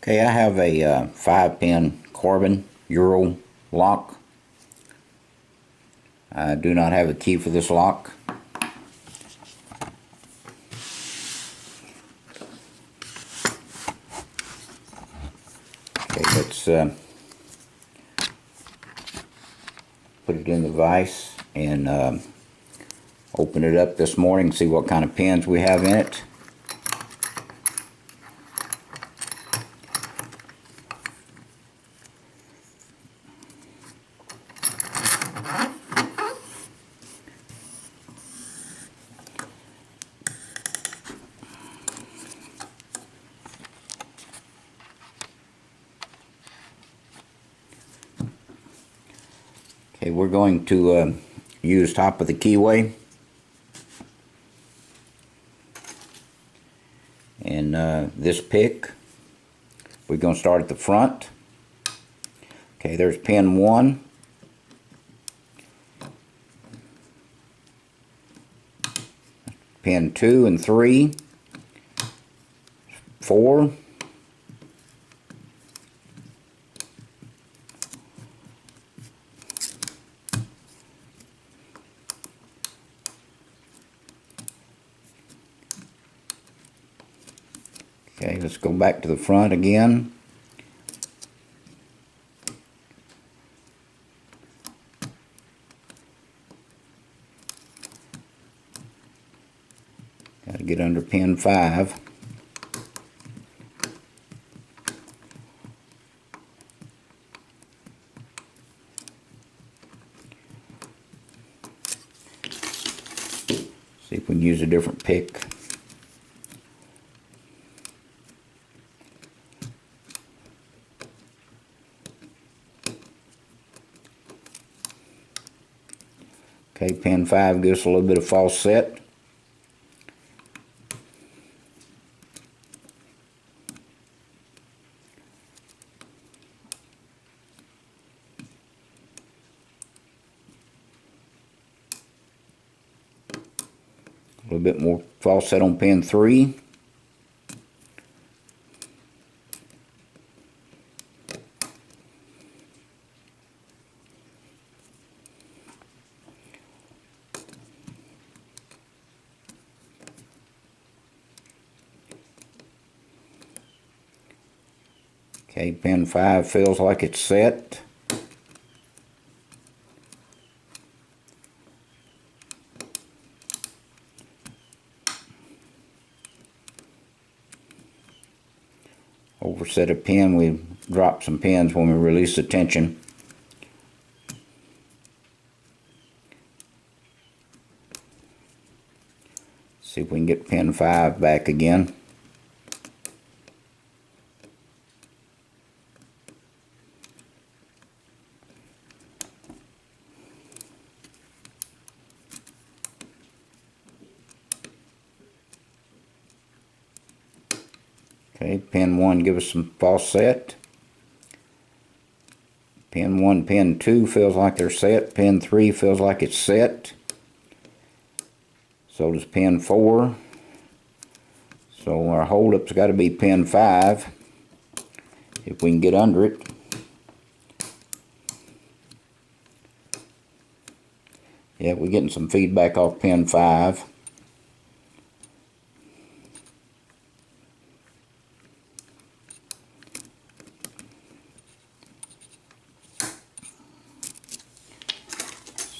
Okay, I have a 5-pin Corbin Euro lock. I do not have a key for this lock. Okay, let's put it in the vise and open it up this morning and see what kind of pins we have in it. Okay, we're going to use top of the keyway, and this pick, we're going to start at the front. Okay, there's pin 1, pin 2 and 3, 4, okay, let's go back to the front again. Got to get under pin 5. See if we can use a different pick. Okay, pin 5 gives us a little bit of false set. A little bit more false set on pin 3. Okay, pin 5 feels like it's set. Overset a pin, we drop some pins when we release the tension. See if we can get pin 5 back again. Okay, pin 1 give us some false set. Pin 1, pin 2 feels like they're set. Pin 3 feels like it's set. So does pin 4. So our hold-up's got to be pin 5. If we can get under it. Yeah, we're getting some feedback off pin 5.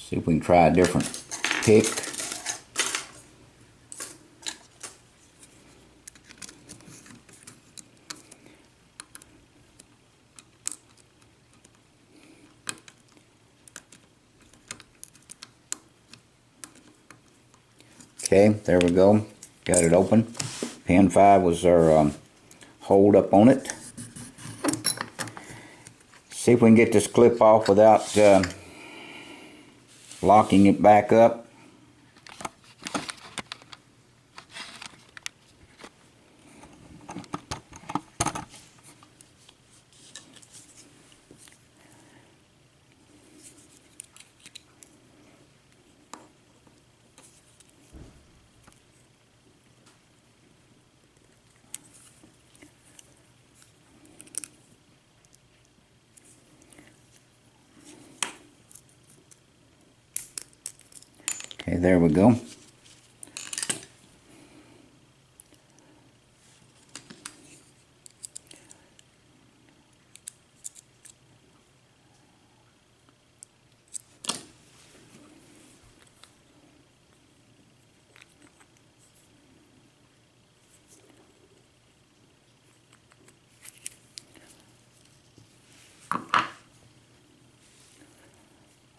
See if we can try a different pick. Okay, there we go. Got it open. Pin 5 was our hold up on it. See if we can get this clip off without locking it back up. Okay, there we go.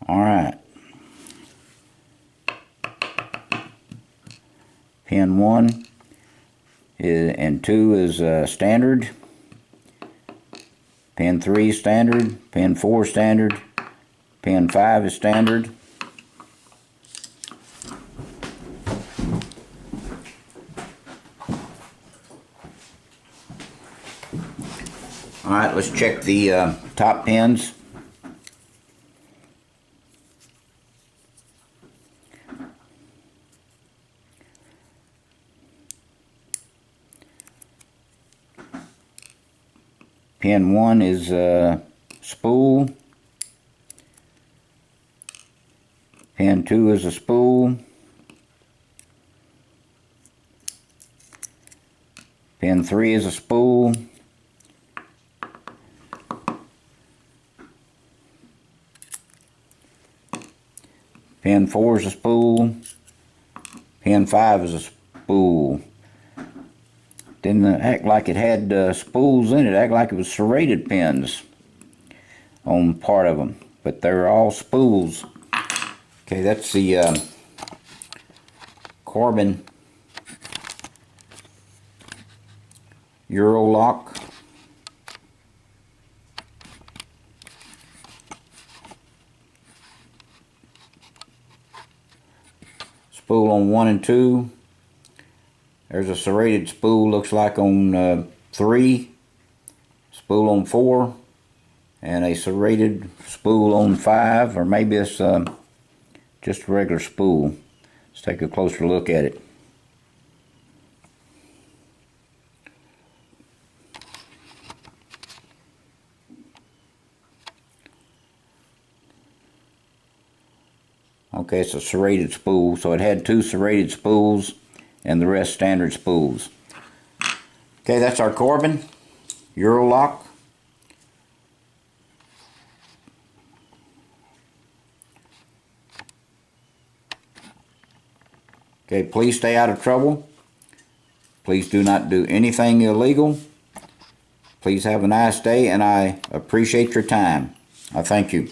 All right. Pin 1 and 2 is standard. Pin 3 is standard. Pin 4 is standard. Pin 5 is standard. All right, let's check the top pins. Pin 1 is spool. Pin 2 is a spool. Pin 3 is a spool. Pin 4 is a spool. Pin 5 is a spool. Didn't act like it had spools in it. Act like it was serrated pins on part of them, but they're all spools. Okay, that's the Corbin Euro lock. Spool on 1 and 2. There's a serrated spool, looks like on 3. Spool on 4. And a serrated spool on 5, or maybe it's just a regular spool. Let's take a closer look at it. Okay, it's a serrated spool, so it had 2 serrated spools and the rest standard spools. Okay, that's our Corbin Euro lock. Okay, please stay out of trouble. Please do not do anything illegal. Please have a nice day, and I appreciate your time. I thank you.